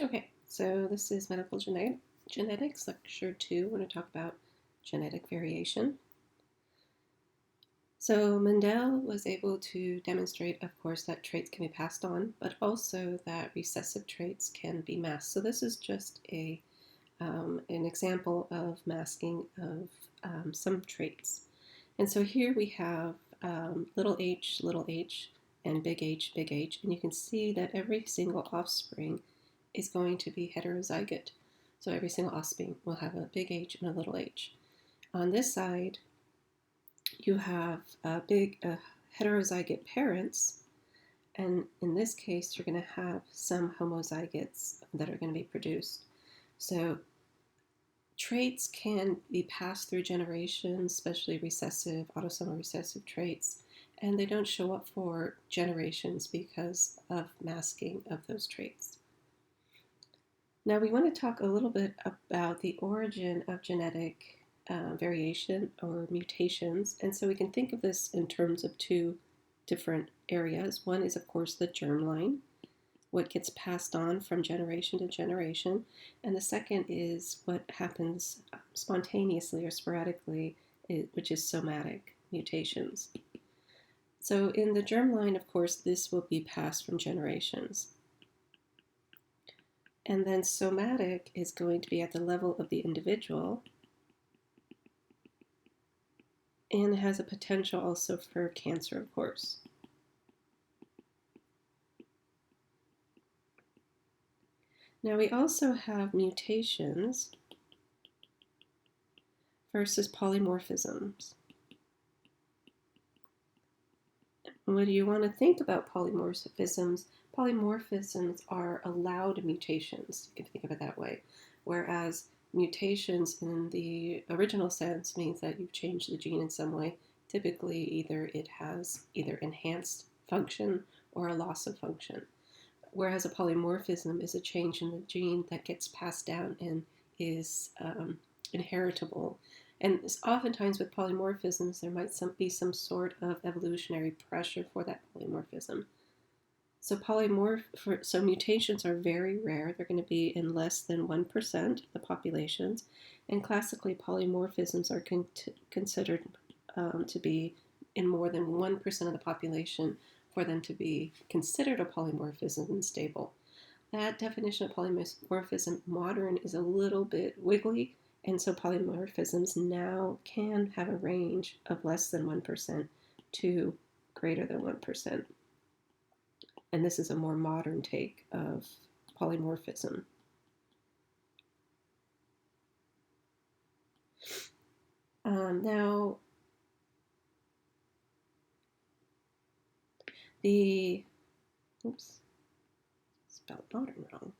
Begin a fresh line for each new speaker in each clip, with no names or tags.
Okay, so this is Medical Genetics, Lecture 2. We're going to talk about genetic variation. So Mendel was able to demonstrate, of course, that traits can be passed on, but also that recessive traits can be masked. So this is just an example of masking of some traits. And so here we have little h, and big H, and you can see that every single offspring is going to be heterozygote. So every single offspring will have a big H and a little h. On this side, you have heterozygote parents, and in this case, you're going to have some homozygotes that are going to be produced. So traits can be passed through generations, especially autosomal recessive traits, and they don't show up for generations because of masking of those traits. Now we want to talk a little bit about the origin of genetic variation or mutations, and so we can think of this in terms of two different areas. One is, of course, the germline, what gets passed on from generation to generation, and the second is what happens spontaneously or sporadically, which is somatic mutations. So in the germline, of course, this will be passed from generations. And then somatic is going to be at the level of the individual and has a potential also for cancer, of course. Now we also have mutations versus polymorphisms. What do you want to think about polymorphisms? Polymorphisms are allowed mutations, you can think of it that way, whereas mutations in the original sense means that you've changed the gene in some way. Typically, either it has enhanced function or a loss of function, whereas a polymorphism is a change in the gene that gets passed down and is inheritable. And oftentimes with polymorphisms, there might be some sort of evolutionary pressure for that polymorphism. So mutations are very rare. They're going to be in less than 1% of the populations. And classically, polymorphisms are considered to be in more than 1% of the population for them to be considered a polymorphism and stable. That definition of polymorphism modern is a little bit wiggly, and so polymorphisms now can have a range of less than 1% to greater than 1%. And this is a more modern take of polymorphism. Now, spelled modern wrong.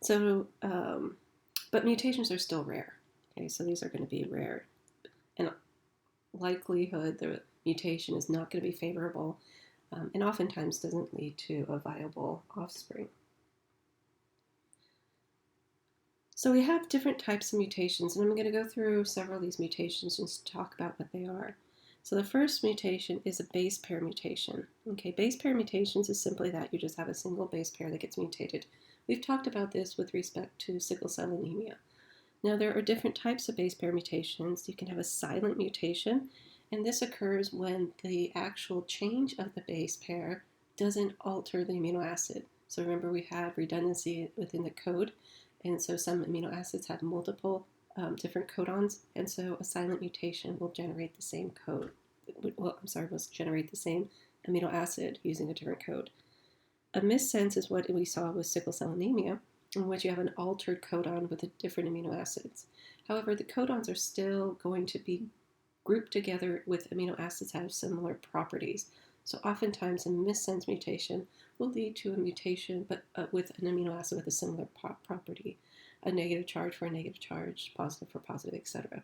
So, but mutations are still rare. Okay, so these are going to be rare. And likelihood the mutation is not going to be favorable, and oftentimes doesn't lead to a viable offspring. So we have different types of mutations, and I'm going to go through several of these mutations and just talk about what they are. So the first mutation is a base pair mutation. Okay, base pair mutations is simply that you just have a single base pair that gets mutated. We've talked about this with respect to sickle cell anemia. Now there are different types of base pair mutations. You can have a silent mutation, and this occurs when the actual change of the base pair doesn't alter the amino acid. So remember, we have redundancy within the code, and so some amino acids have multiple different codons, and so a silent mutation will generate the same code. Will generate the same amino acid using a different code. A missense is what we saw with sickle cell anemia, in which you have an altered codon with different amino acids. However, the codons are still going to be grouped together with amino acids that have similar properties. So oftentimes a missense mutation will lead to a mutation but with an amino acid with a similar property, a negative charge for a negative charge, positive for positive, etc.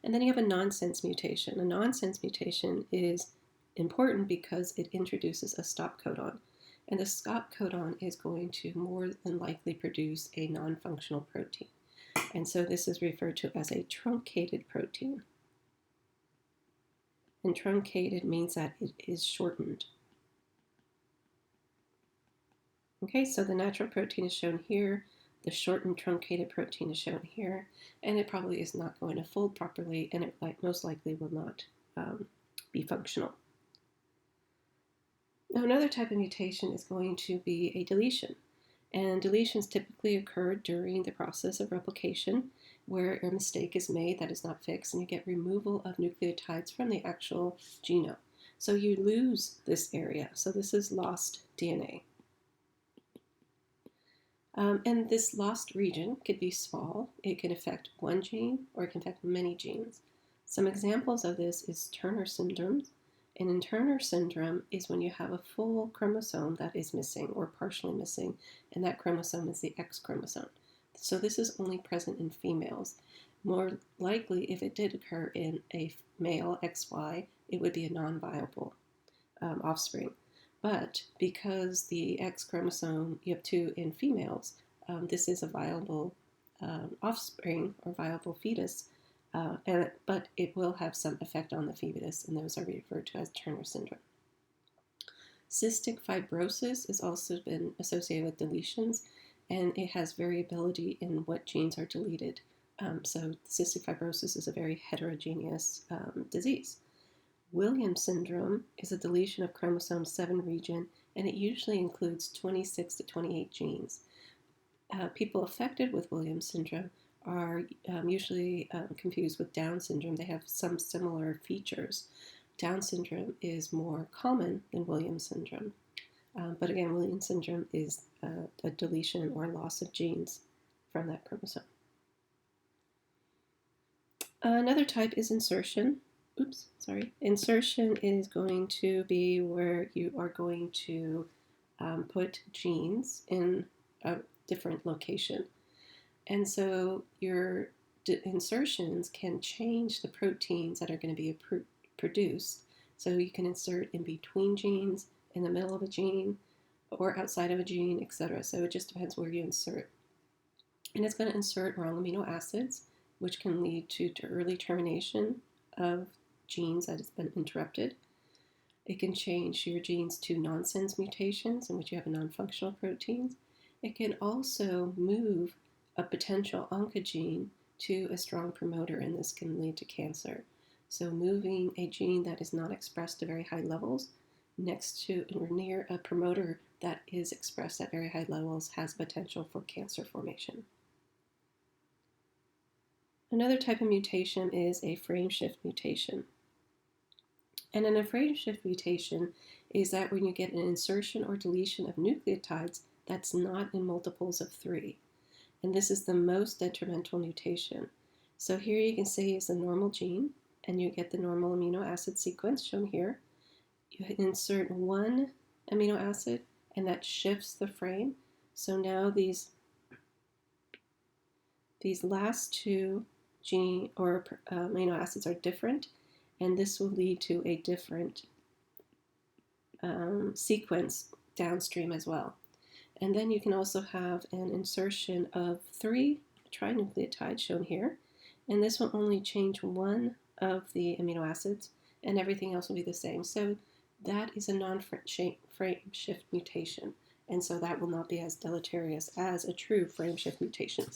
And then you have a nonsense mutation. A nonsense mutation is important because it introduces a stop codon. And the stop codon is going to more than likely produce a non-functional protein. And so this is referred to as a truncated protein. And truncated means that it is shortened. Okay, so the natural protein is shown here, the shortened truncated protein is shown here, and it probably is not going to fold properly, and it most likely will not be functional. Now, another type of mutation is going to be a deletion. And deletions typically occur during the process of replication, where a mistake is made that is not fixed, and you get removal of nucleotides from the actual genome. So you lose this area. So this is lost DNA. And this lost region could be small. It can affect one gene, or it can affect many genes. Some examples of this is Turner syndrome. And in Turner syndrome is when you have a full chromosome that is missing or partially missing, and that chromosome is the X chromosome. So this is only present in females. More likely, if it did occur in a male XY, it would be a non-viable offspring. But because the X chromosome, you have 2 in females, this is a viable offspring or viable fetus, but it will have some effect on the fetus, and those are referred to as Turner syndrome. Cystic fibrosis has also been associated with deletions, and it has variability in what genes are deleted. So cystic fibrosis is a very heterogeneous disease. Williams syndrome is a deletion of chromosome 7 region, and it usually includes 26 to 28 genes. People affected with Williams syndrome are usually confused with Down syndrome. They have some similar features. Down syndrome is more common than Williams syndrome. But again, Williams syndrome is a deletion or loss of genes from that chromosome. Another type is insertion. Insertion is going to be where you are going to put genes in a different location. And so your insertions can change the proteins that are going to be produced. So you can insert in between genes, in the middle of a gene, or outside of a gene, etc. So it just depends where you insert. And it's going to insert wrong amino acids, which can lead to early termination of genes that has been interrupted. It can change your genes to nonsense mutations, in which you have a non-functional protein. It can also move a potential oncogene to a strong promoter, and this can lead to cancer. So moving a gene that is not expressed at very high levels next to or near a promoter that is expressed at very high levels has potential for cancer formation. Another type of mutation is a frame shift mutation. And an frame shift mutation is that when you get an insertion or deletion of nucleotides that's not in multiples of 3. And this is the most detrimental mutation. So here you can see is the normal gene, and you get the normal amino acid sequence shown here. You insert one amino acid, and that shifts the frame. So now these last 2 gene or amino acids are different, and this will lead to a different sequence downstream as well. And then you can also have an insertion of 3 trinucleotides shown here, and this will only change one of the amino acids, and everything else will be the same. So that is a non-frame shift mutation, and so that will not be as deleterious as a true frame shift mutation.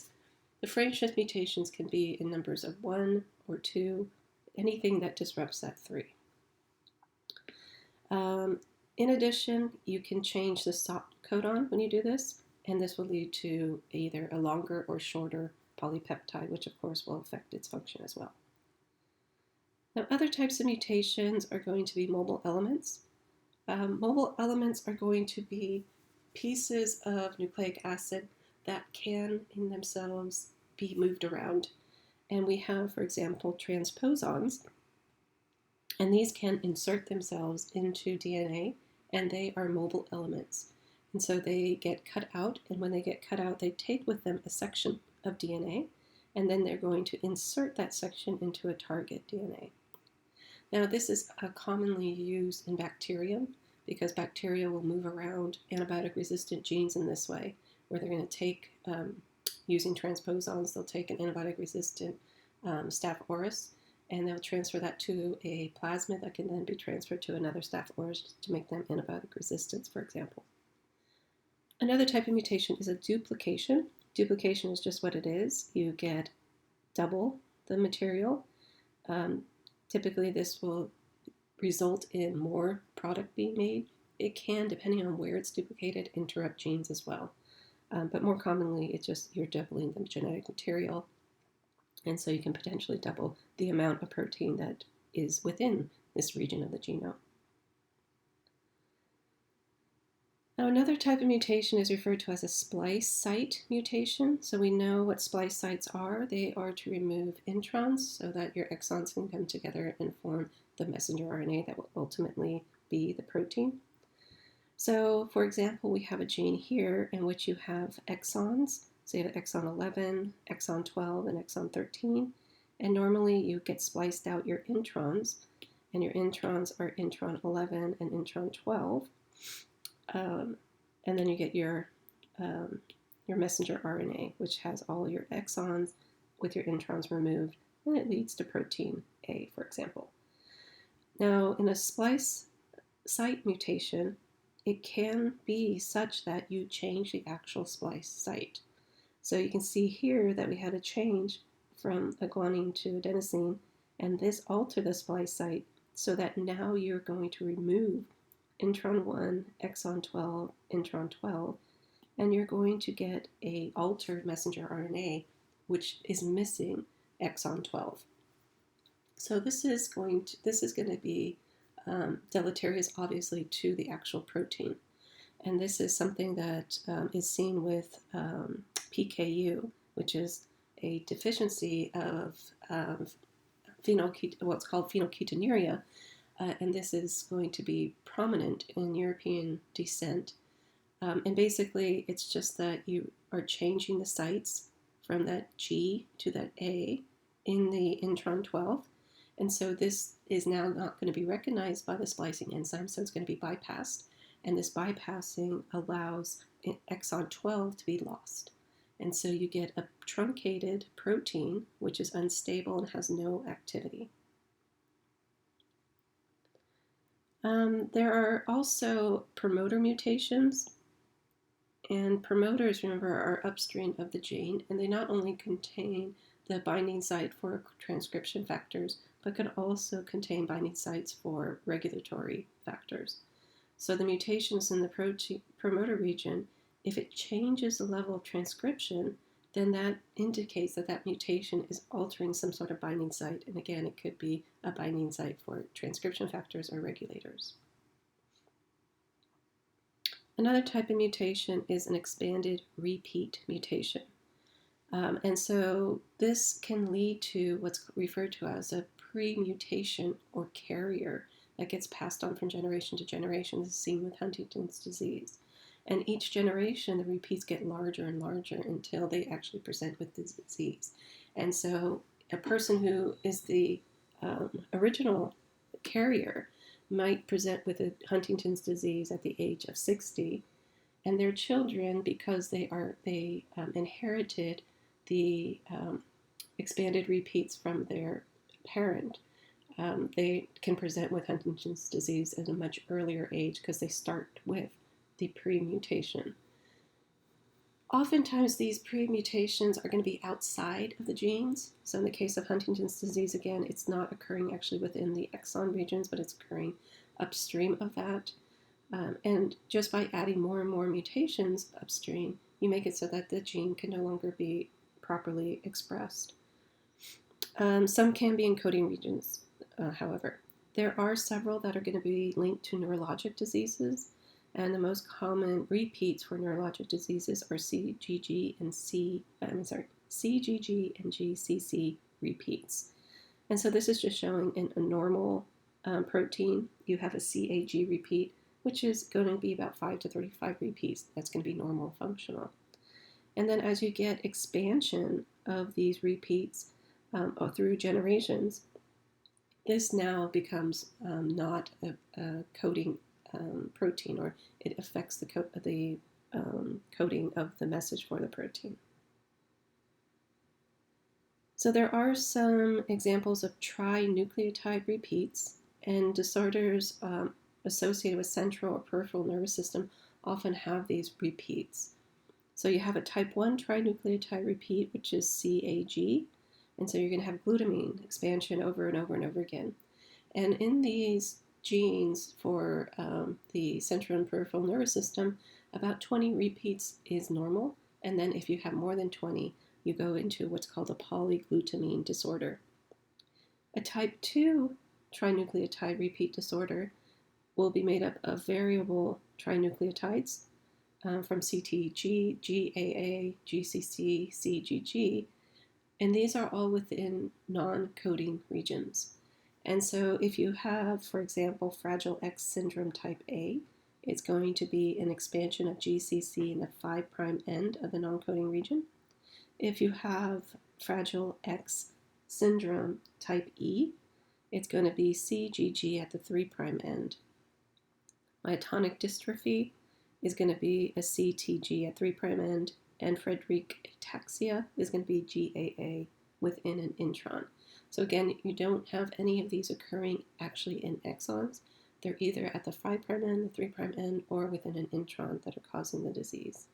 The frame shift mutations can be in numbers of 1 or 2, anything that disrupts that 3. In addition, you can change the stop codon when you do this, and this will lead to either a longer or shorter polypeptide, which of course will affect its function as well. Now, other types of mutations are going to be mobile elements. Mobile elements are going to be pieces of nucleic acid that can, in themselves, be moved around. And we have, for example, transposons, and these can insert themselves into DNA, and they are mobile elements. And so they get cut out, and when they get cut out, they take with them a section of DNA, and then they're going to insert that section into a target DNA. Now, this is commonly used in bacterium, because bacteria will move around antibiotic-resistant genes in this way, where they're going to take, using transposons, they'll take an antibiotic-resistant Staph aureus, and they'll transfer that to a plasmid that can then be transferred to another Staph aureus to make them antibiotic resistant, for example. Another type of mutation is a duplication. Duplication is just what it is. You get double the material. Typically, this will result in more product being made. It can, depending on where it's duplicated, interrupt genes as well. But more commonly, it's just you're doubling the genetic material, and so you can potentially double the amount of protein that is within this region of the genome. Now, another type of mutation is referred to as a splice site mutation. So we know what splice sites are. They are to remove introns so that your exons can come together and form the messenger RNA that will ultimately be the protein. So, for example, we have a gene here in which you have exons. So you have exon 11, exon 12, and exon 13. And normally you get spliced out your introns, and your introns are intron 11 and intron 12. And then you get your messenger RNA, which has all your exons with your introns removed, and it leads to protein A, for example. Now, in a splice site mutation, it can be such that you change the actual splice site. So you can see here that we had a change from a guanine to adenosine, and this altered the splice site so that now you're going to remove intron 1, exon 12, intron 12, and you're going to get a altered messenger RNA, which is missing exon 12. So this is going to be deleterious, obviously, to the actual protein. And this is something that is seen with PKU, which is a deficiency of what's called phenylketonuria, and this is going to be prominent in European descent. And basically, it's just that you are changing the sites from that G to that A in the intron 12. And so this is now not going to be recognized by the splicing enzyme, so it's going to be bypassed. And this bypassing allows exon 12 to be lost. And so you get a truncated protein, which is unstable and has no activity. There are also promoter mutations, and promoters, remember, are upstream of the gene, and they not only contain the binding site for transcription factors, but can also contain binding sites for regulatory factors. So the mutations in the promoter region, if it changes the level of transcription, then that indicates that that mutation is altering some sort of binding site. And again, it could be a binding site for transcription factors or regulators. Another type of mutation is an expanded repeat mutation. And so this can lead to what's referred to as a pre-mutation or carrier that gets passed on from generation to generation. This is seen with Huntington's disease. And each generation, the repeats get larger and larger until they actually present with the disease. And so a person who is the original carrier might present with a Huntington's disease at the age of 60, and their children, because they inherited the expanded repeats from their parent, they can present with Huntington's disease at a much earlier age because they start with the pre-mutation. Oftentimes these pre-mutations are going to be outside of the genes. So in the case of Huntington's disease, again, it's not occurring actually within the exon regions, but it's occurring upstream of that. And just by adding more and more mutations upstream, you make it so that the gene can no longer be properly expressed. Some can be encoding regions, however. There are several that are going to be linked to neurologic diseases. And the most common repeats for neurologic diseases are CGG and GCC repeats. And so this is just showing in a normal protein, you have a CAG repeat, which is going to be about 5 to 35 repeats. That's going to be normal functional. And then as you get expansion of these repeats through generations, this now becomes not a coding protein, or it affects the coding of the message for the protein. So there are some examples of trinucleotide repeats, and disorders associated with central or peripheral nervous system often have these repeats. So you have a type 1 trinucleotide repeat, which is CAG, and so you're going to have glutamine expansion over and over and over again. And in these genes for the central and peripheral nervous system, about 20 repeats is normal, and then if you have more than 20, you go into what's called a polyglutamine disorder. A type 2 trinucleotide repeat disorder will be made up of variable trinucleotides from CTG, GAA, GCC, CGG, and these are all within non-coding regions. And so if you have, for example, Fragile X syndrome type A, it's going to be an expansion of GCC in the 5' end of the non-coding region. If you have Fragile X syndrome type E, it's going to be CGG at the 3' end. Myotonic dystrophy is going to be a CTG at 3' end, and Friedreich ataxia is going to be GAA within an intron. So again, you don't have any of these occurring actually in exons. They're either at the 5' end, the 3' end, or within an intron that are causing the disease.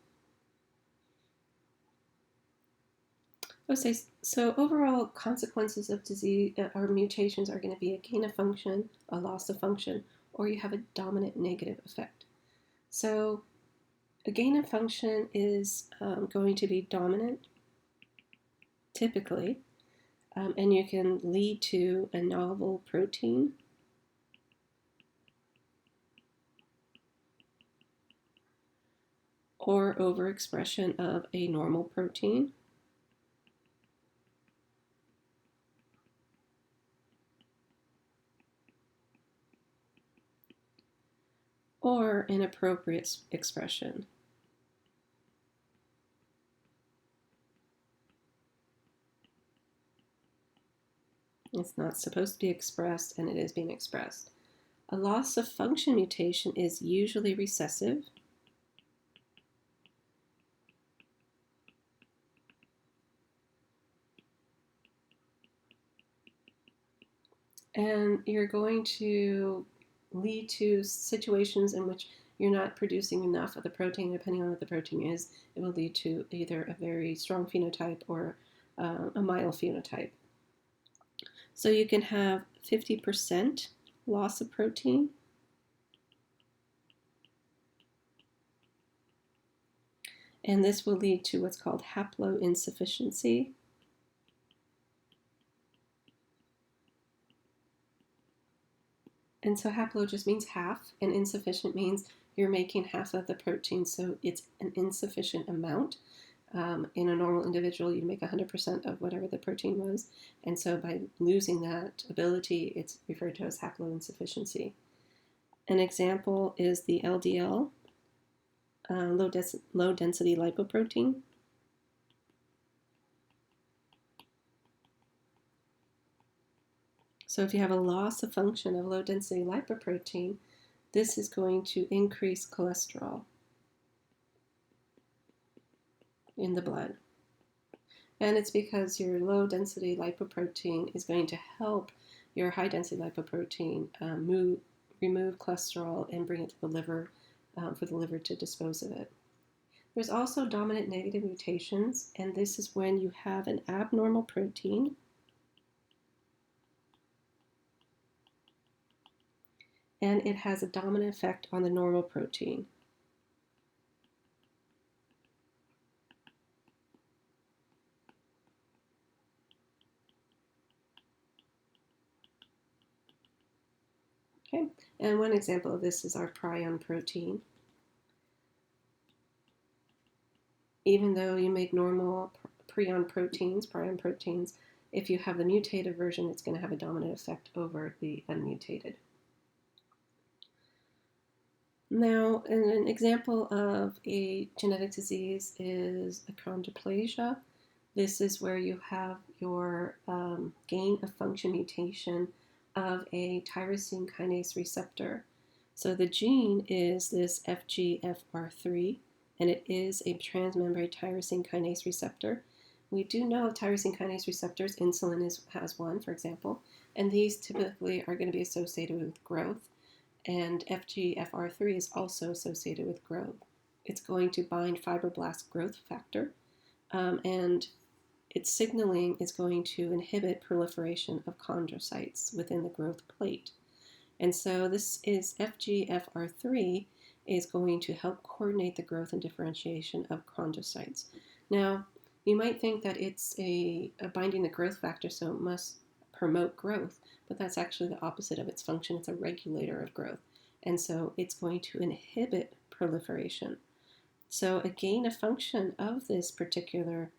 Okay, so overall consequences of disease or mutations are going to be a gain of function, a loss of function, or you have a dominant negative effect. So a gain of function is going to be dominant, typically, and you can lead to a novel protein or overexpression of a normal protein. Or inappropriate expression. It's not supposed to be expressed, and it is being expressed. A loss of function mutation is usually recessive. And you're going to lead to situations in which you're not producing enough of the protein. Depending on what the protein is, it will lead to either a very strong phenotype or a mild phenotype. So you can have 50% loss of protein, and this will lead to what's called haploinsufficiency. And so haplo just means half, and insufficient means you're making half of the protein, so it's an insufficient amount. In a normal individual, you make 100% of whatever the protein was, and so by losing that ability, it's referred to as haploinsufficiency. An example is the LDL, low density lipoprotein. So if you have a loss of function of low density lipoprotein, this is going to increase cholesterol in the blood. And it's because your low density lipoprotein is going to help your high density lipoprotein remove cholesterol and bring it to the liver for the liver to dispose of it. There's also dominant negative mutations, and this is when you have an abnormal protein and it has a dominant effect on the normal protein. Okay, and one example of this is our prion protein. Even though you make normal prion proteins, if you have the mutated version, it's going to have a dominant effect over the unmutated. Now, an example of a genetic disease is achondroplasia. This is where you have your gain of function mutation of a tyrosine kinase receptor. So the gene is this FGFR3, and it is a transmembrane tyrosine kinase receptor. We do know of tyrosine kinase receptors. Insulin has one, for example, and these typically are going to be associated with growth. And FGFR3 is also associated with growth. It's going to bind fibroblast growth factor, and its signaling is going to inhibit proliferation of chondrocytes within the growth plate. And so this is FGFR3 is going to help coordinate the growth and differentiation of chondrocytes. Now, you might think that it's a binding the growth factor, so it must promote growth, but that's actually the opposite of its function. It's a regulator of growth. And so it's going to inhibit proliferation. So a gain of function of this particular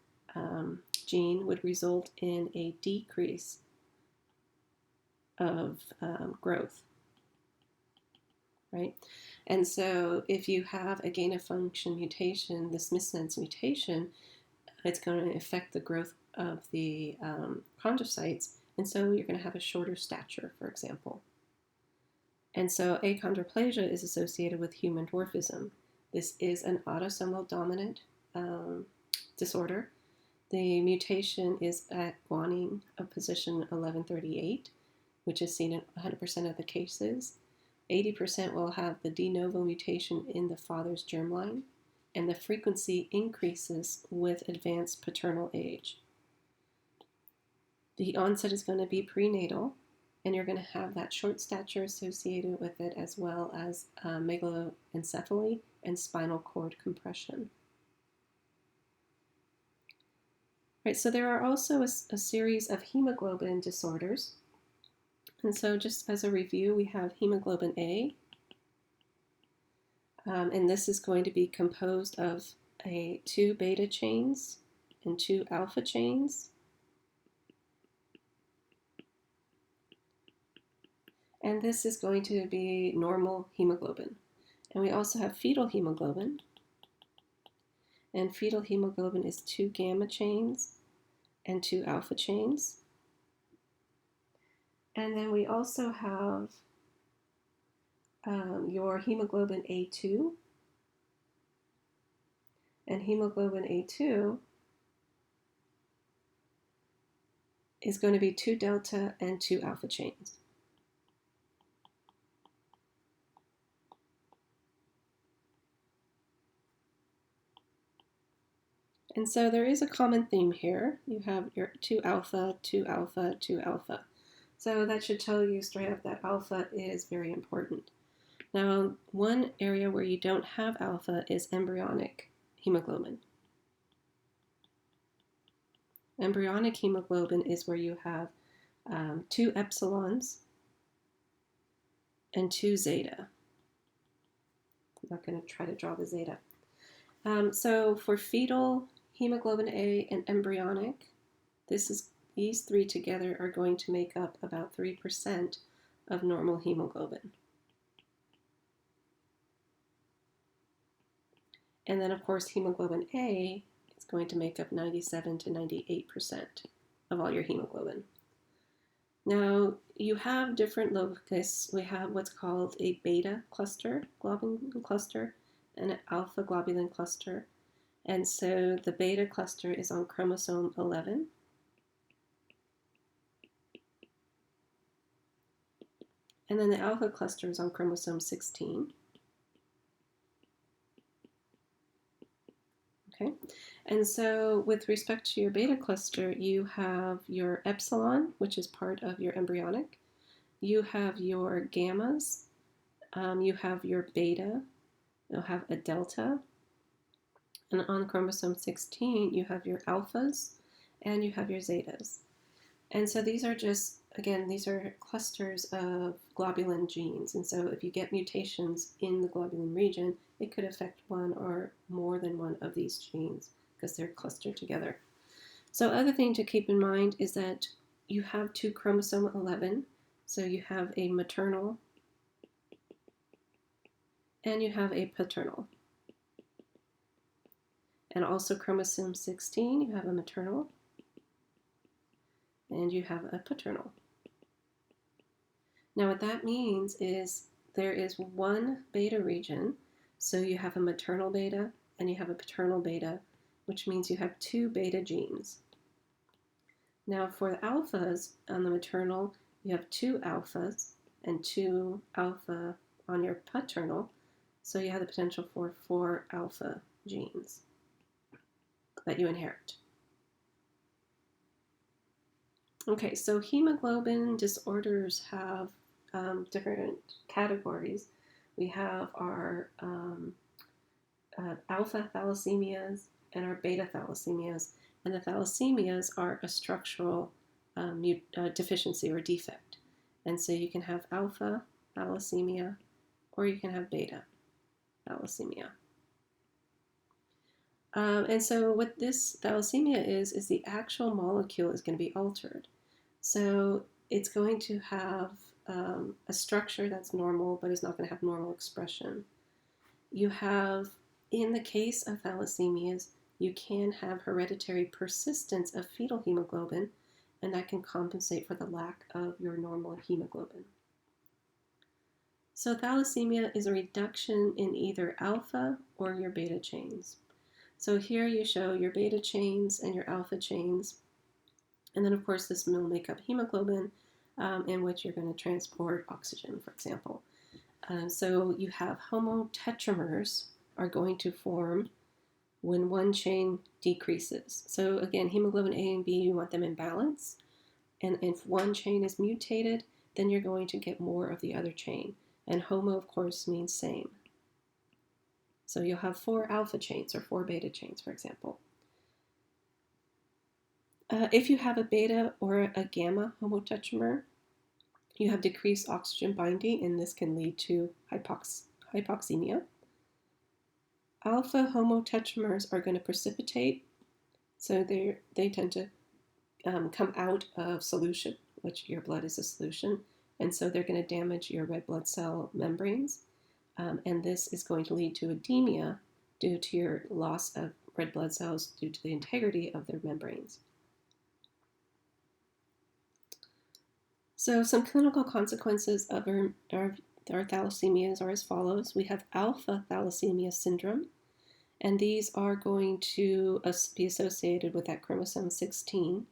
gene would result in a decrease of growth, right? And so if you have a gain of function mutation, this missense mutation, it's going to affect the growth of the chondrocytes, and so you're going to have a shorter stature, for example. And so achondroplasia is associated with human dwarfism. This is an autosomal dominant disorder. The mutation is at guanine of position 1138, which is seen in 100% of the cases. 80% will have the de novo mutation in the father's germline, and the frequency increases with advanced paternal age. The onset is going to be prenatal, and you're going to have that short stature associated with it, as well as megaloencephaly and spinal cord compression. Right, so there are also a series of hemoglobin disorders. And so just as a review, we have hemoglobin A, and this is going to be composed of 2 beta chains and 2 alpha chains. And this is going to be normal hemoglobin. And we also have fetal hemoglobin. And fetal hemoglobin is 2 gamma chains and 2 alpha chains. And then we also have your hemoglobin A2. And hemoglobin A2 is going to be 2 delta and 2 alpha chains. And so there is a common theme here. You have your 2 alpha, 2 alpha, 2 alpha. So that should tell you straight up that alpha is very important. Now, one area where you don't have alpha is embryonic hemoglobin. Embryonic hemoglobin is where you have 2 epsilons and 2 zeta. I'm not going to try to draw the zeta. So for fetal hemoglobin A and embryonic, these 3 together are going to make up about 3% of normal hemoglobin. And then, of course, hemoglobin A is going to make up 97 to 98% of all your hemoglobin. Now, you have different locus. We have what's called a beta cluster, globulin cluster, and an alpha globulin cluster. And so the beta cluster is on chromosome 11. And then the alpha cluster is on chromosome 16. Okay, and so with respect to your beta cluster, you have your epsilon, which is part of your embryonic. You have your gammas. You have your beta. You'll have a delta. And on chromosome 16, you have your alphas and you have your zetas. And so these are just, again, these are clusters of globulin genes. And so if you get mutations in the globulin region, it could affect one or more than one of these genes because they're clustered together. So other thing to keep in mind is that you have 2 chromosome 11. So you have a maternal and you have a paternal. And also chromosome 16, you have a maternal and you have a paternal. Now what that means is there is one beta region, so you have a maternal beta and you have a paternal beta, which means you have 2 beta genes. Now for the alphas on the maternal, you have 2 alphas and 2 alpha on your paternal, so you have the potential for 4 alpha genes that you inherit. Okay, so hemoglobin disorders have different categories. We have our alpha thalassemias and our beta thalassemias, and the thalassemias are a structural deficiency or defect. And so you can have alpha thalassemia or you can have beta thalassemia. And so what this thalassemia is the actual molecule is going to be altered. So it's going to have a structure that's normal, but it's not going to have normal expression. You have, in the case of thalassemias, you can have hereditary persistence of fetal hemoglobin, and that can compensate for the lack of your normal hemoglobin. So thalassemia is a reduction in either alpha or your beta chains. So here you show your beta chains and your alpha chains. And then, of course, this will make up hemoglobin, in which you're going to transport oxygen, for example. So you have homotetramers are going to form when one chain decreases. So again, hemoglobin A and B, you want them in balance. And if one chain is mutated, then you're going to get more of the other chain. And homo, of course, means same. So you'll have 4 alpha chains or 4 beta chains, for example. If you have a beta or a gamma homotetramer, you have decreased oxygen binding, and this can lead to hypoxemia. Alpha homotetramers are going to precipitate, so they tend to come out of solution, which your blood is a solution, and so they're going to damage your red blood cell membranes, and this is going to lead to edema due to your loss of red blood cells due to the integrity of their membranes. So some clinical consequences of our thalassemias are as follows. We have alpha thalassemia syndrome, and these are going to be associated with that chromosome 16.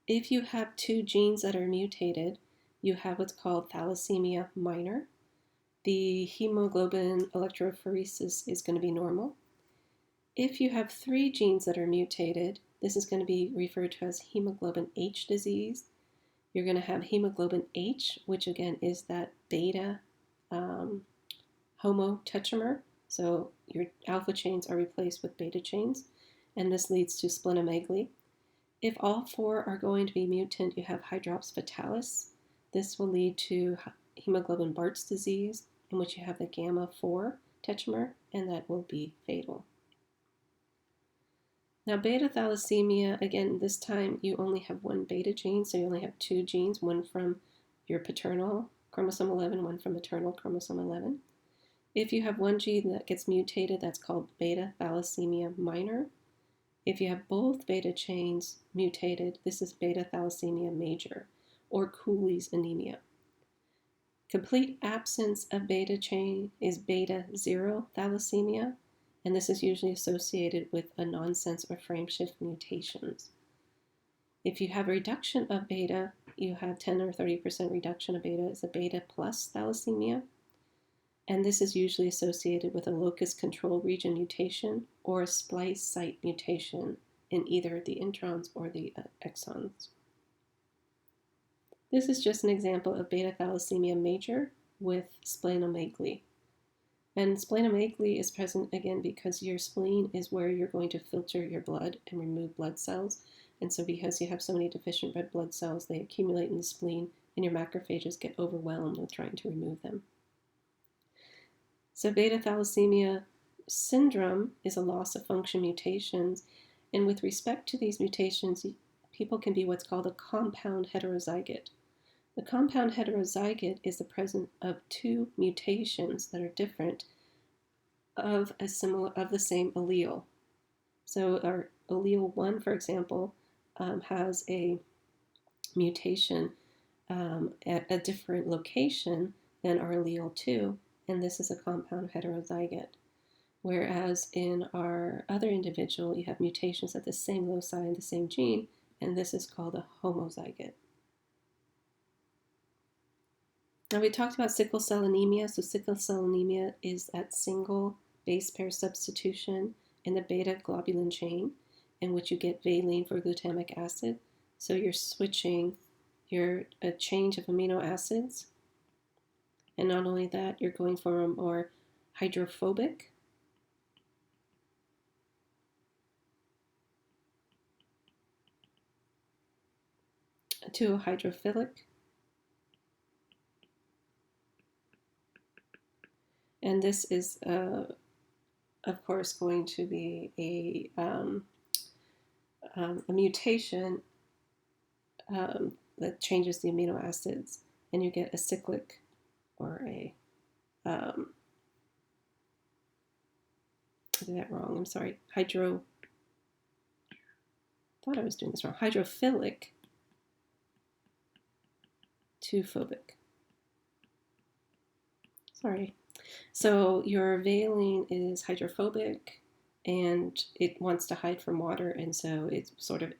If you have 2 genes that are mutated, you have what's called thalassemia minor. The hemoglobin electrophoresis is going to be normal. If you have 3 genes that are mutated, this is going to be referred to as hemoglobin H disease. You're going to have hemoglobin H, which again is that beta homotetramer. So your alpha chains are replaced with beta chains, and this leads to splenomegaly. If all 4 are going to be mutant, you have hydrops fatalis. This will lead to hemoglobin Bart's disease, in which you have the gamma 4 tetramer, and that will be fatal. Now, beta thalassemia, again, this time you only have 1 beta gene, so you only have 2 genes, one from your paternal chromosome 11, one from maternal chromosome 11. If you have 1 gene that gets mutated, that's called beta thalassemia minor. If you have both beta chains mutated, this is beta thalassemia major, or Cooley's anemia. Complete absence of beta chain is beta 0 thalassemia, and this is usually associated with a nonsense or frameshift mutations. If you have a reduction of beta, you have 10 or 30% reduction of beta, is a beta plus thalassemia, and this is usually associated with a locus control region mutation or a splice site mutation in either the introns or the exons. This is just an example of beta thalassemia major with splenomegaly. And splenomegaly is present again because your spleen is where you're going to filter your blood and remove blood cells. And so because you have so many deficient red blood cells, they accumulate in the spleen and your macrophages get overwhelmed with trying to remove them. So beta thalassemia syndrome is a loss of function mutations. And with respect to these mutations, people can be what's called a compound heterozygote. The compound heterozygote is the presence of 2 mutations that are different of the same allele. So our allele 1, for example, has a mutation at a different location than our allele 2, and this is a compound heterozygote. Whereas in our other individual, you have mutations at the same loci in the same gene, and this is called a homozygote. Now we talked about sickle cell anemia. So sickle cell anemia is that single base pair substitution in the beta globulin chain in which you get valine for glutamic acid. So you're switching a change of amino acids. And not only that, you're going from a more hydrophobic to a hydrophilic. And this is, of course, going to be a mutation that changes the amino acids, and you get a cyclic or a, I did that wrong, I'm sorry, thought I was doing this wrong, hydrophilic to phobic. Sorry. So your valine is hydrophobic and it wants to hide from water, and so it sort of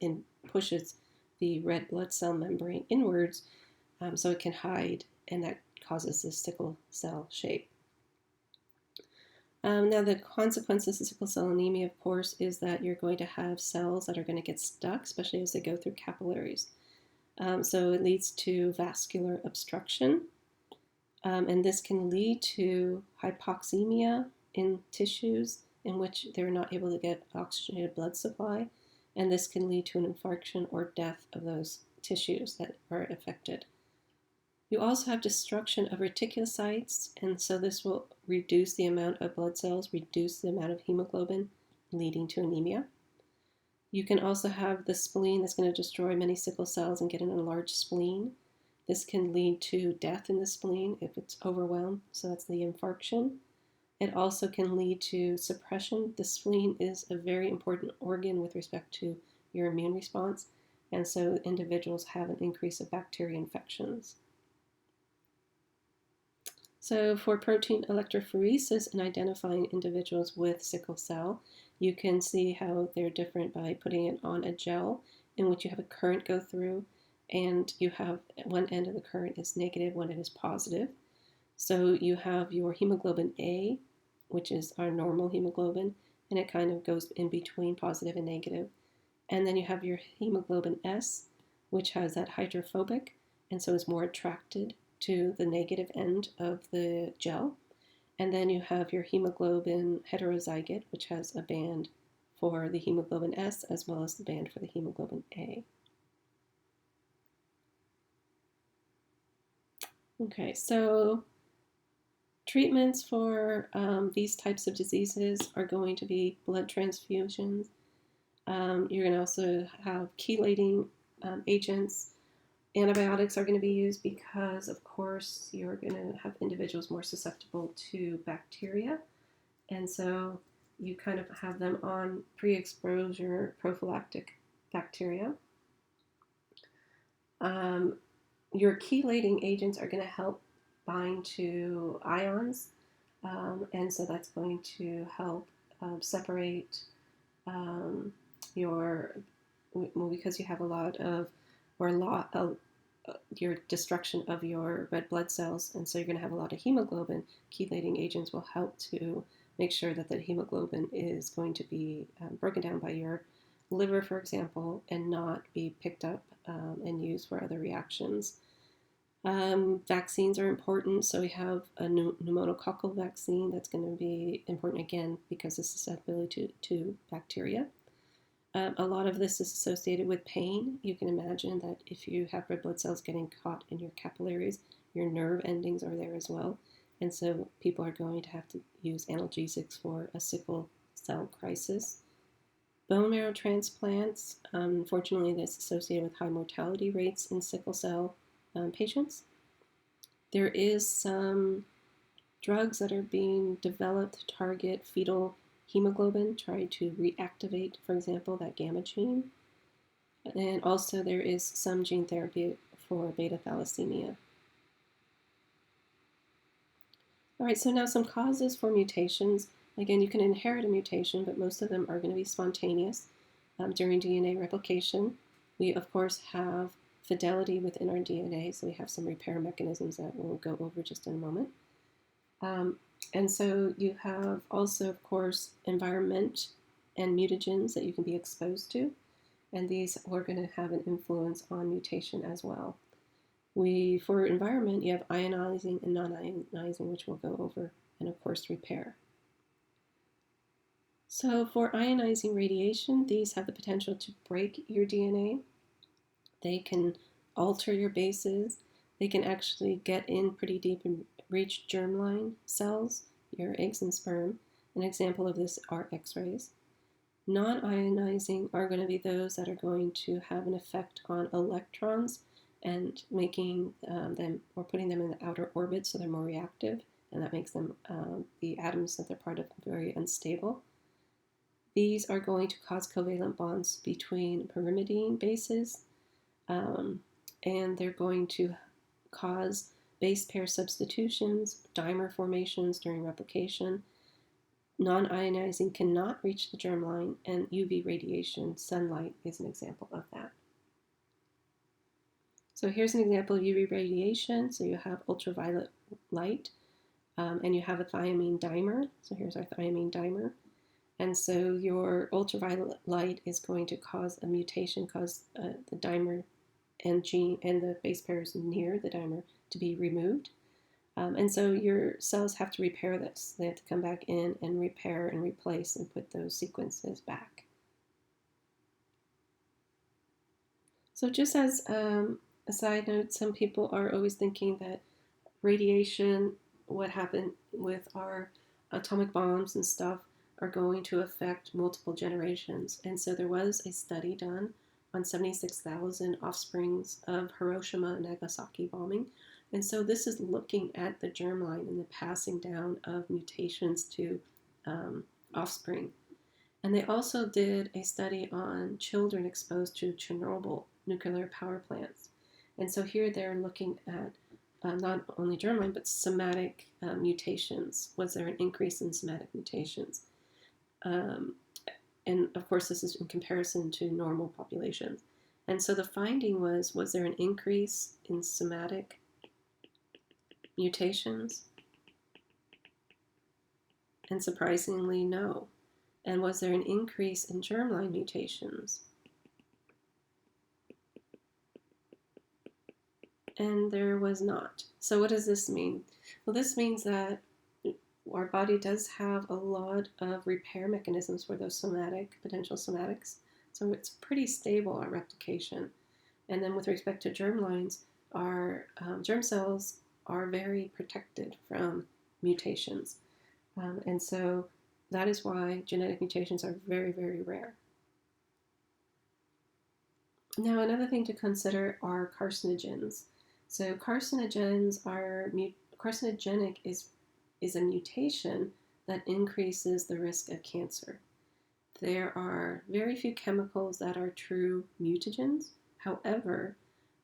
pushes the red blood cell membrane inwards so it can hide, and that causes this sickle cell shape. Now the consequences of sickle cell anemia, of course, is that you're going to have cells that are going to get stuck, especially as they go through capillaries. So it leads to vascular obstruction, and this can lead to hypoxemia in tissues in which they're not able to get oxygenated blood supply, and this can lead to an infarction or death of those tissues that are affected. You also have destruction of reticulocytes, and so this will reduce the amount of blood cells, reduce the amount of hemoglobin, leading to anemia. You can also have the spleen that's going to destroy many sickle cells and get an enlarged spleen. This can lead to death in the spleen if it's overwhelmed, so that's the infarction. It also can lead to suppression. The spleen is a very important organ with respect to your immune response, and so individuals have an increase of bacteria infections. So for protein electrophoresis and identifying individuals with sickle cell, you can see how they're different by putting it on a gel in which you have a current go through, and you have one end of the current is negative, one end is positive. So you have your hemoglobin A, which is our normal hemoglobin, and it kind of goes in between positive and negative. And then you have your hemoglobin S, which has that hydrophobic, and so is more attracted to the negative end of the gel. And then you have your hemoglobin heterozygote, which has a band for the hemoglobin S as well as the band for the hemoglobin A. Okay, so treatments for these types of diseases are going to be blood transfusions. You're going to also have chelating agents. Antibiotics are going to be used because, of course, you're going to have individuals more susceptible to bacteria. And so you kind of have them on pre-exposure prophylactic bacteria. Your chelating agents are going to help bind to ions. And so that's going to help separate because you have a lot of your destruction of your red blood cells, and so you're going to have a lot of hemoglobin. Chelating agents will help to make sure that the hemoglobin is going to be broken down by your liver, for example, and not be picked up and used for other reactions. Vaccines are important, so we have a pneumococcal vaccine that's going to be important again because of susceptibility to bacteria. A lot of this is associated with pain. You can imagine that if you have red blood cells getting caught in your capillaries, your nerve endings are there as well. And so people are going to have to use analgesics for a sickle cell crisis. Bone marrow transplants, unfortunately, that's associated with high mortality rates in sickle cell patients. There is some drugs that are being developed to target fetal hemoglobin, try to reactivate, for example, that gamma gene. And also there is some gene therapy for beta thalassemia. All right, so now some causes for mutations. Again, you can inherit a mutation, but most of them are going to be spontaneous during DNA replication. We, of course, have fidelity within our DNA, so we have some repair mechanisms that we'll go over just in a moment. And so you have also, of course, environment and mutagens that you can be exposed to, and these are going to have an influence on mutation as well. For environment, you have ionizing and non-ionizing, which we'll go over, and of course, repair. So for ionizing radiation, these have the potential to break your DNA. They can alter your bases. They can actually get in pretty deep and reach germline cells, your eggs and sperm. An example of this are X-rays. Non-ionizing are going to be those that are going to have an effect on electrons and making them or putting them in the outer orbit so they're more reactive, and that makes them, the atoms that they're part of, very unstable. These are going to cause covalent bonds between pyrimidine bases, and they're going to cause base pair substitutions, dimer formations during replication. Non-ionizing cannot reach the germline, and UV radiation, sunlight, is an example of that. So here's an example of UV radiation. So you have ultraviolet light, and you have a thiamine dimer. So here's our thiamine dimer. And so your ultraviolet light is going to cause a mutation, cause the dimer and the base pairs near the dimer to be removed. And so your cells have to repair this. They have to come back in and repair and replace and put those sequences back. So just as a side note, some people are always thinking that radiation, what happened with our atomic bombs and stuff, are going to affect multiple generations. And so there was a study done on 76,000 offsprings of Hiroshima and Nagasaki bombing. And so this is looking at the germline and the passing down of mutations to offspring. And they also did a study on children exposed to Chernobyl nuclear power plants. And so here they're looking at not only germline, but somatic mutations. Was there an increase in somatic mutations? And of course, this is in comparison to normal populations. And so the finding was there an increase in somatic mutations? And surprisingly, no. And was there an increase in germline mutations? And there was not. So what does this mean? Well, this means that our body does have a lot of repair mechanisms for those potential somatics. So it's pretty stable, our replication. And then with respect to germlines, our germ cells are very protected from mutations. And so that is why genetic mutations are very, very rare. Now, another thing to consider are carcinogens. So carcinogenic is a mutation that increases the risk of cancer. There are very few chemicals that are true mutagens. However,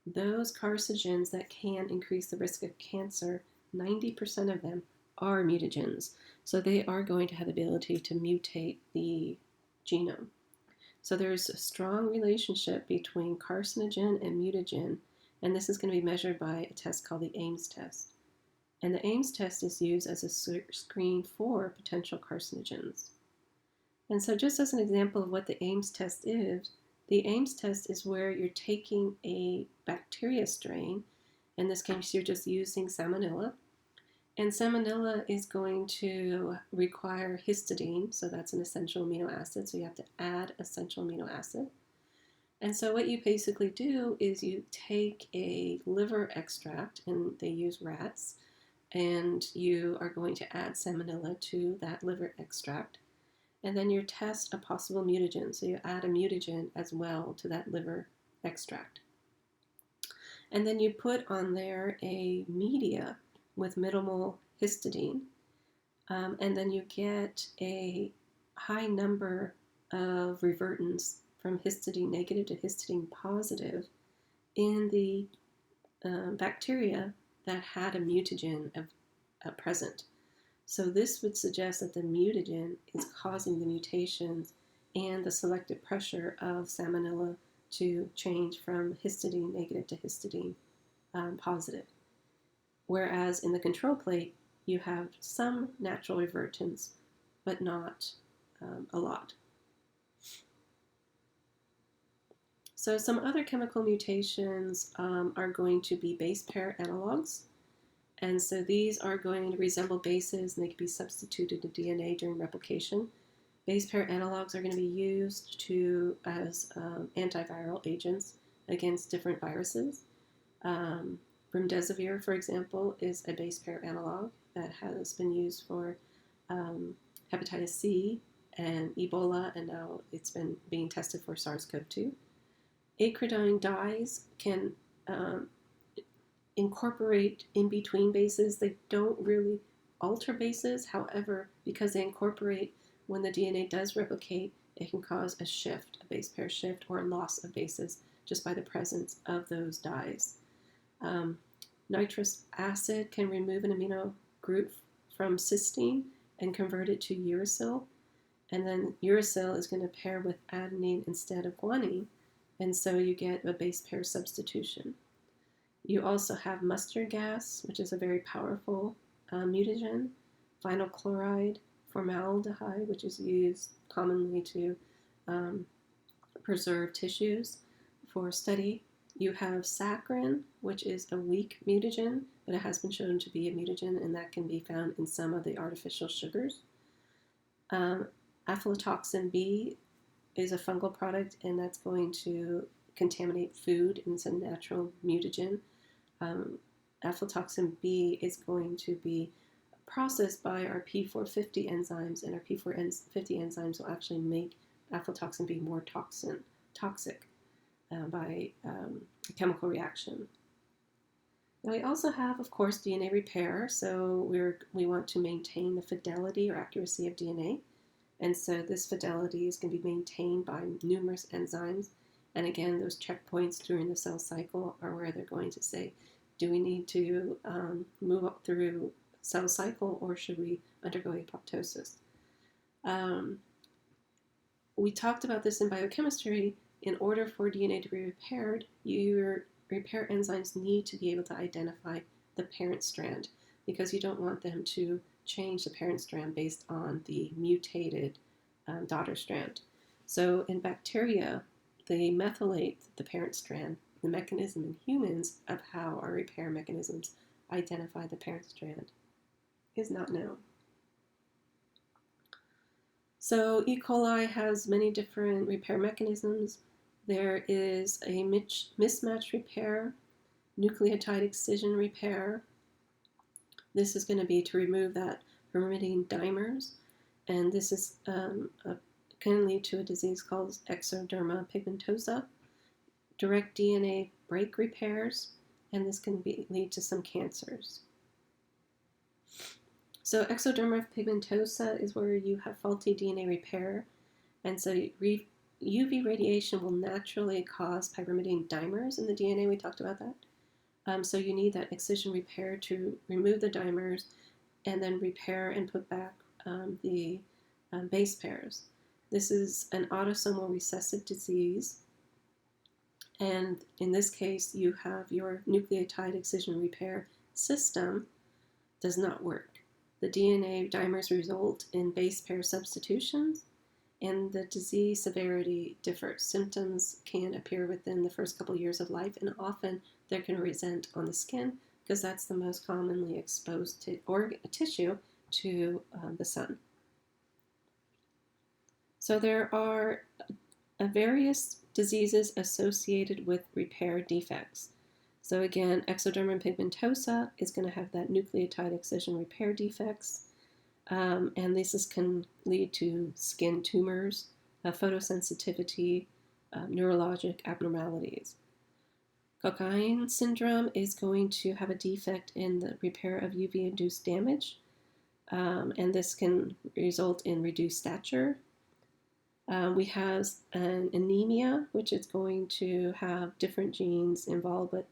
those carcinogens that can increase the risk of cancer, 90% of them are mutagens. So they are going to have the ability to mutate the genome. So there's a strong relationship between carcinogen and mutagen, and this is going to be measured by a test called the Ames test. And the Ames test is used as a screen for potential carcinogens. And so just as an example of what the Ames test is, the Ames test is where you're taking a bacteria strain. In this case, you're just using Salmonella. And Salmonella is going to require histidine, so that's an essential amino acid, so you have to add essential amino acid. And so what you basically do is you take a liver extract, and they use rats, and you are going to add Salmonella to that liver extract. And then you test a possible mutagen, so you add a mutagen as well to that liver extract. And then you put on there a media with minimal histidine, and then you get a high number of revertins from histidine negative to histidine positive in the bacteria that had a mutagen present. So this would suggest that the mutagen is causing the mutations and the selective pressure of Salmonella to change from histidine negative to histidine positive. Whereas in the control plate, you have some natural revertance, but not a lot. So some other chemical mutations are going to be base pair analogs. And so these are going to resemble bases, and they can be substituted in DNA during replication. Base pair analogs are going to be used as antiviral agents against different viruses. Remdesivir, for example, is a base pair analog that has been used for hepatitis C and Ebola, and now it's been being tested for SARS-CoV-2. Acridine dyes can incorporate in between bases. They don't really alter bases. However, because they incorporate, when the DNA does replicate, it can cause a shift, a base pair shift, or a loss of bases just by the presence of those dyes. Nitrous acid can remove an amino group from cysteine and convert it to uracil. And then uracil is going to pair with adenine instead of guanine, and so you get a base pair substitution. You also have mustard gas, which is a very powerful mutagen, vinyl chloride, formaldehyde, which is used commonly to preserve tissues for study. You have saccharin, which is a weak mutagen, but it has been shown to be a mutagen, and that can be found in some of the artificial sugars. Aflatoxin B is a fungal product, and that's going to contaminate food, and it's a natural mutagen. Aflatoxin B is going to be processed by our P450 enzymes, and our P450 enzymes will actually make aflatoxin B more toxic by a chemical reaction. Now we also have, of course, DNA repair. So we want to maintain the fidelity or accuracy of DNA. And so this fidelity is going to be maintained by numerous enzymes. And again, those checkpoints during the cell cycle are where they're going to say, do we need to move up through cell cycle, or should we undergo apoptosis? We talked about this in biochemistry. In order for DNA to be repaired, your repair enzymes need to be able to identify the parent strand, because you don't want them to change the parent strand based on the mutated daughter strand. So in bacteria, they methylate the parent strand. The mechanism in humans of how our repair mechanisms identify the parent strand is not known. So E. coli has many different repair mechanisms. There is a mismatch repair, nucleotide excision repair. This is going to be to remove that pyrimidine dimers, and this is can lead to a disease called ectoderma pigmentosa. Direct DNA break repairs, and this can lead to some cancers. So ectoderma pigmentosa is where you have faulty DNA repair, and so UV radiation will naturally cause pyrimidine dimers in the DNA. We talked about that. So you need that excision repair to remove the dimers and then repair and put back the base pairs. This is an autosomal recessive disease. And in this case, you have your nucleotide excision repair system does not work. The DNA dimers result in base pair substitutions, and the disease severity differs. Symptoms can appear within the first couple years of life, and often they're going to present on the skin because that's the most commonly exposed tissue to the sun. So there are various diseases associated with repair defects. So again, ectoderma pigmentosa is going to have that nucleotide excision repair defects, and this can lead to skin tumors, photosensitivity, neurologic abnormalities. Cockayne syndrome is going to have a defect in the repair of UV-induced damage, and this can result in reduced stature. We have an anemia, which is going to have different genes involved, but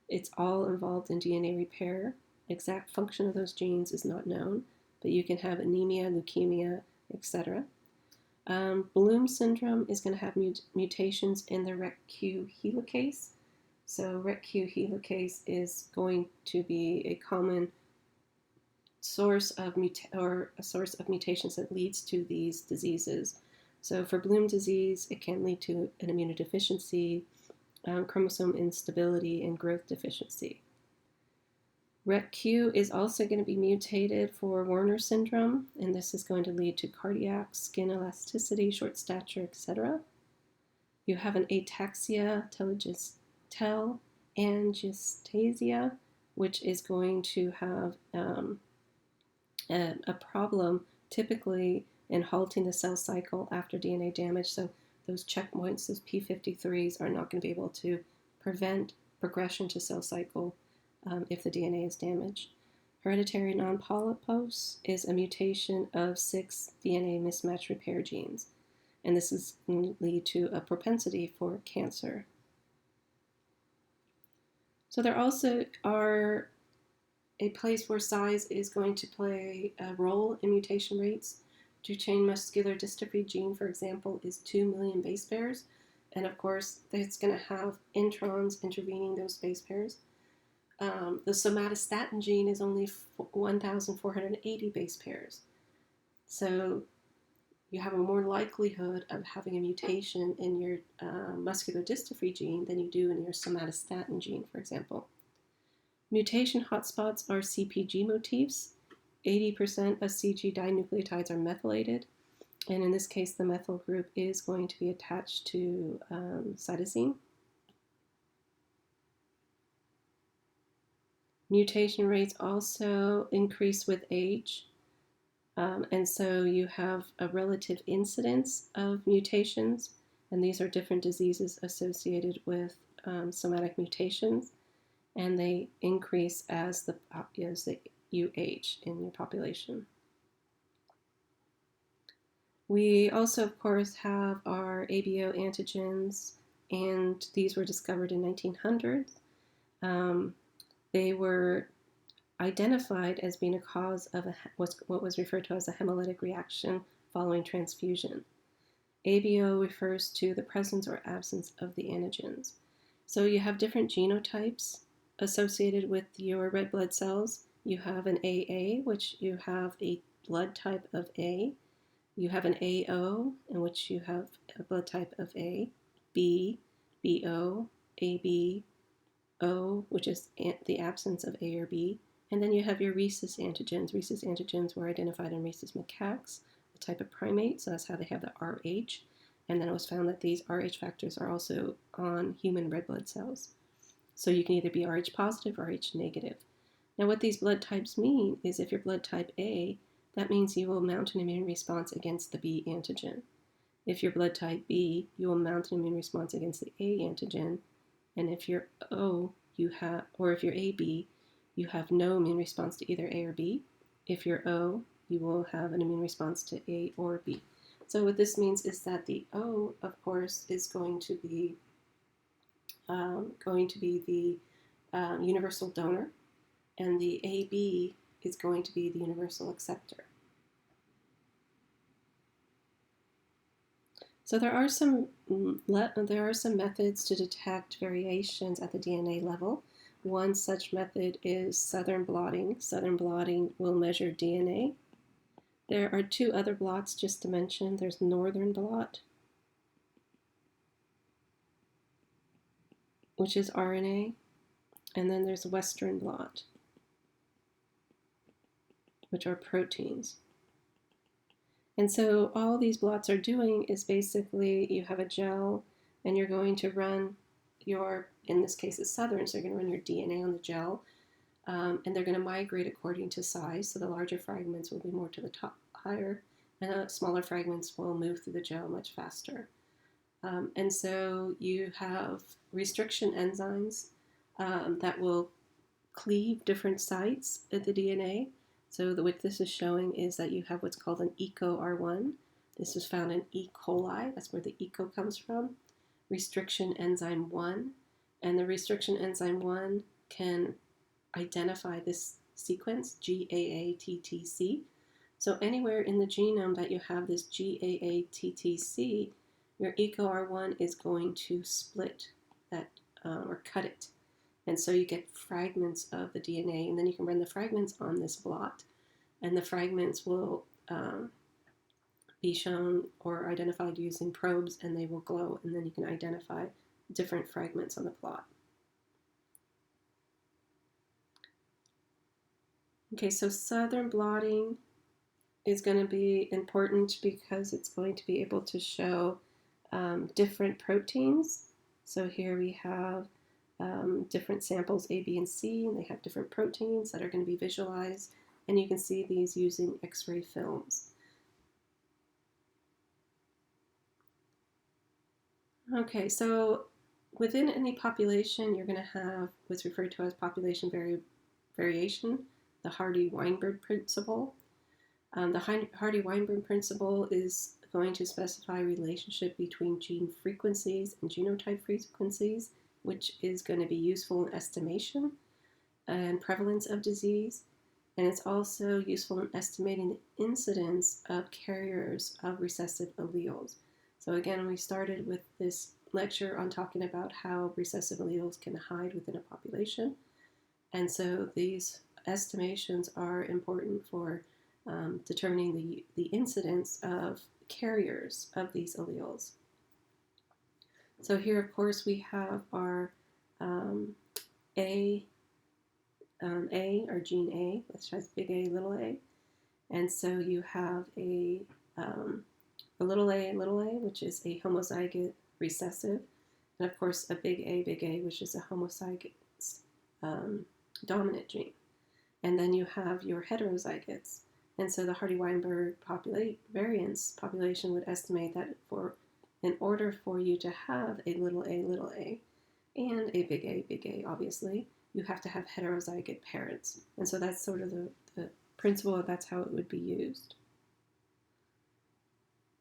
it's all involved in DNA repair. Exact function of those genes is not known, but you can have anemia, leukemia, etc. Bloom syndrome is going to have mutations in the RECQ helicase. So RECQ helicase is going to be a common source of a source of mutations that leads to these diseases. So for Bloom disease, it can lead to an immunodeficiency, chromosome instability, and growth deficiency. RECQ is also going to be mutated for Werner syndrome, and this is going to lead to cardiac, skin elasticity, short stature, etc. You have an ataxia telangiectasia, which is going to have a problem typically in halting the cell cycle after DNA damage. So those checkpoints, those P53s, are not going to be able to prevent progression to cell cycle if the DNA is damaged. Hereditary non-polypose is a mutation of 6 DNA mismatch repair genes, and this is going to lead to a propensity for cancer. So there also are a place where size is going to play a role in mutation rates. Duchenne muscular dystrophy gene, for example, is 2 million base pairs, and of course, it's going to have introns intervening those base pairs. The somatostatin gene is only 1,480 base pairs. So you have a more likelihood of having a mutation in your muscular dystrophy gene than you do in your somatostatin gene, for example. Mutation hotspots are CpG motifs. 80% of CG dinucleotides are methylated, and in this case, the methyl group is going to be attached to cytosine. Mutation rates also increase with age, and so you have a relative incidence of mutations, and these are different diseases associated with somatic mutations, and they increase as you age in your population. We also, of course, have our ABO antigens, and these were discovered in 1900s. They were identified as being a cause of what was referred to as a hemolytic reaction following transfusion. ABO refers to the presence or absence of the antigens. So you have different genotypes associated with your red blood cells. You have an AA, which you have a blood type of A. You have an AO, in which you have a blood type of A, B, BO, AB, O, which is the absence of A or B. And then you have your rhesus antigens. Rhesus antigens were identified in rhesus macaques, a type of primate, so that's how they have the RH. And then it was found that these RH factors are also on human red blood cells. So you can either be RH positive or RH negative. Now what these blood types mean is if you're blood type A, that means you will mount an immune response against the B antigen. If you're blood type B, you will mount an immune response against the A antigen. And if you're O, if you're AB, you have no immune response to either A or B. If you're O, you will have an immune response to A or B. So what this means is that the O, of course, is going to be the universal donor, and the AB is going to be the universal acceptor. So there are some methods to detect variations at the DNA level. One such method is Southern blotting. Southern blotting will measure DNA. There are two other blots just to mention. There's Northern blot, which is RNA, and then there's Western blot, which are proteins. And so all these blots are doing is basically you have a gel and you're going to run in this case it's Southern, so you're going to run your DNA on the gel, and they're going to migrate according to size. So the larger fragments will be more to the top, higher, and the smaller fragments will move through the gel much faster. And so you have restriction enzymes that will cleave different sites of the DNA. So what this is showing is that you have what's called an ECO-R1. This is found in E. coli. That's where the ECO comes from. Restriction enzyme 1. And the restriction enzyme 1 can identify this sequence, GAATTC. So anywhere in the genome that you have this GAATTC, your EcoR1 is going to split that or cut it. And so you get fragments of the DNA, and then you can run the fragments on this blot, and the fragments will be shown or identified using probes, and they will glow, and then you can identify different fragments on the plot. Okay, so southern blotting is going to be important because it's going to be able to show different proteins. So here we have different samples A, B, and C, and they have different proteins that are going to be visualized, and you can see these using X-ray films. Okay, so within any population, you're going to have what's referred to as population variation, the Hardy-Weinberg principle. The Hardy-Weinberg principle is going to specify a relationship between gene frequencies and genotype frequencies, which is going to be useful in estimation and prevalence of disease. And it's also useful in estimating the incidence of carriers of recessive alleles. So again, we started with this lecture on talking about how recessive alleles can hide within a population. And so these estimations are important for determining the incidence of carriers of these alleles. So here, of course, we have our A, or gene A, which has big A, little a. And so you have a little a, which is a homozygous recessive, and of course a big A, which is a homozygous dominant gene. And then you have your heterozygotes. And so the Hardy-Weinberg variance population would estimate that in order for you to have a little a, and a big A, obviously, you have to have heterozygote parents. And so that's sort of the principle, and that's how it would be used.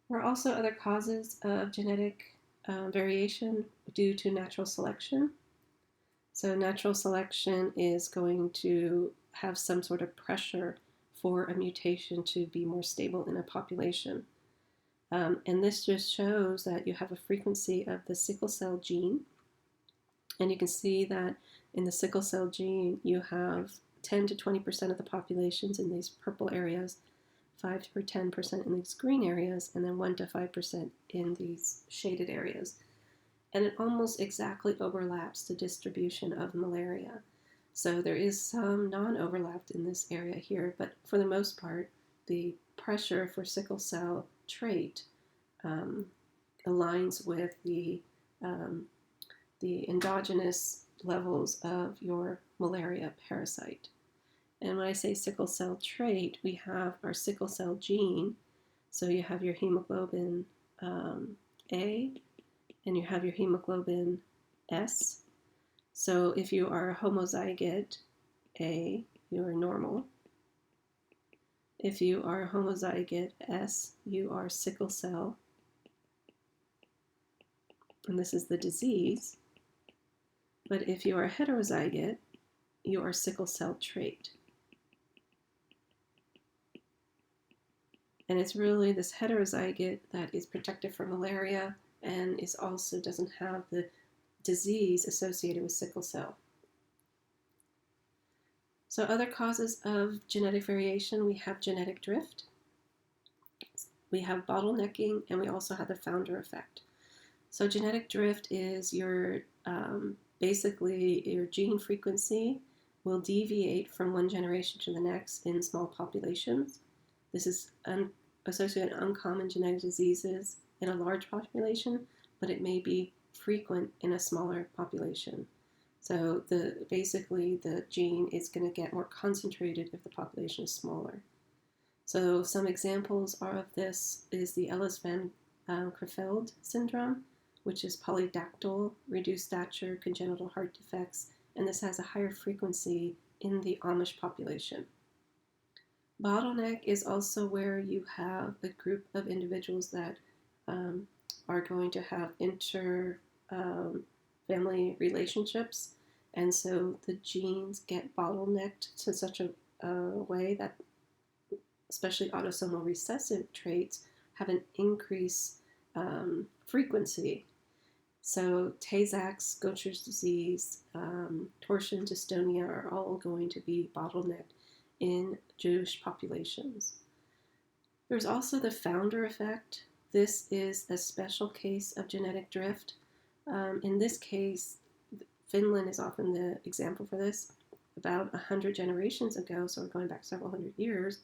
There are also other causes of genetic variation due to natural selection. So natural selection is going to have some sort of pressure for a mutation to be more stable in a population. And this just shows that you have a frequency of the sickle cell gene. And you can see that in the sickle cell gene, you have 10 to 20% of the populations in these purple areas, 5 to 10% in these green areas, and then 1 to 5% in these shaded areas. And it almost exactly overlaps the distribution of malaria. So there is some non-overlap in this area here, but for the most part, the pressure for sickle cell trait aligns with the endogenous levels of your malaria parasite. And when I say sickle cell trait, we have our sickle cell gene. So you have your hemoglobin A, and you have your hemoglobin S. So if you are a homozygote A, you are normal. If you are a homozygote S, you are sickle cell. And this is the disease. But if you are a heterozygote, you are sickle cell trait. And it's really this heterozygote that is protected from malaria and is also doesn't have the disease associated with sickle cell. So other causes of genetic variation, we have genetic drift, we have bottlenecking, and we also have the founder effect. So genetic drift is your basically your gene frequency will deviate from one generation to the next in small populations. This is associated with uncommon genetic diseases in a large population, but it may be frequent in a smaller population. So basically the gene is going to get more concentrated if the population is smaller. So some examples of this is the Ellis-Van Creveld syndrome, which is polydactyl, reduced stature, congenital heart defects, and this has a higher frequency in the Amish population. Bottleneck is also where you have a group of individuals that are going to have inter-family relationships, and so the genes get bottlenecked to such a way that especially autosomal recessive traits, have an increased frequency. So Tay-Sachs, Gaucher's disease, torsion dystonia are all going to be bottlenecked in Jewish populations. There's also the founder effect. This is a special case of genetic drift. In this case, Finland is often the example for this. About 100 generations ago, so we're going back several hundred years,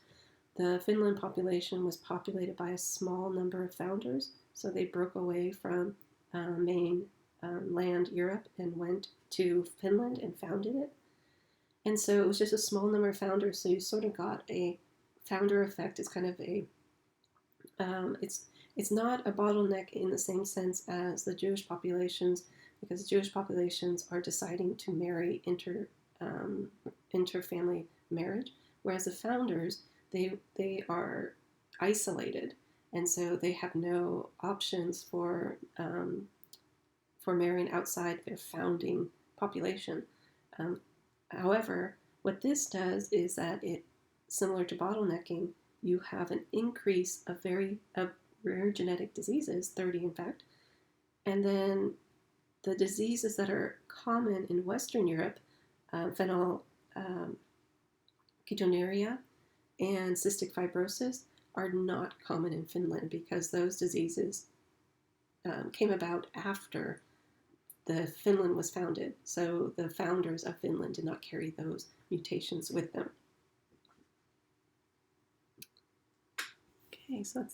the Finland population was populated by a small number of founders. So they broke away from mainland Europe and went to Finland and founded it. And so it was just a small number of founders. So you sort of got a founder effect. It's kind of a it's not a bottleneck in the same sense as the Jewish populations, because Jewish populations are deciding to marry interfamily marriage, whereas the founders, they are isolated, and so they have no options for marrying outside their founding population. However, what this does is that it, similar to bottlenecking, you have an increase of rare genetic diseases, 30 in fact, and then the diseases that are common in Western Europe, phenylketonuria and cystic fibrosis, are not common in Finland because those diseases came about after the Finland was founded. So the founders of Finland did not carry those mutations with them. Okay, so that's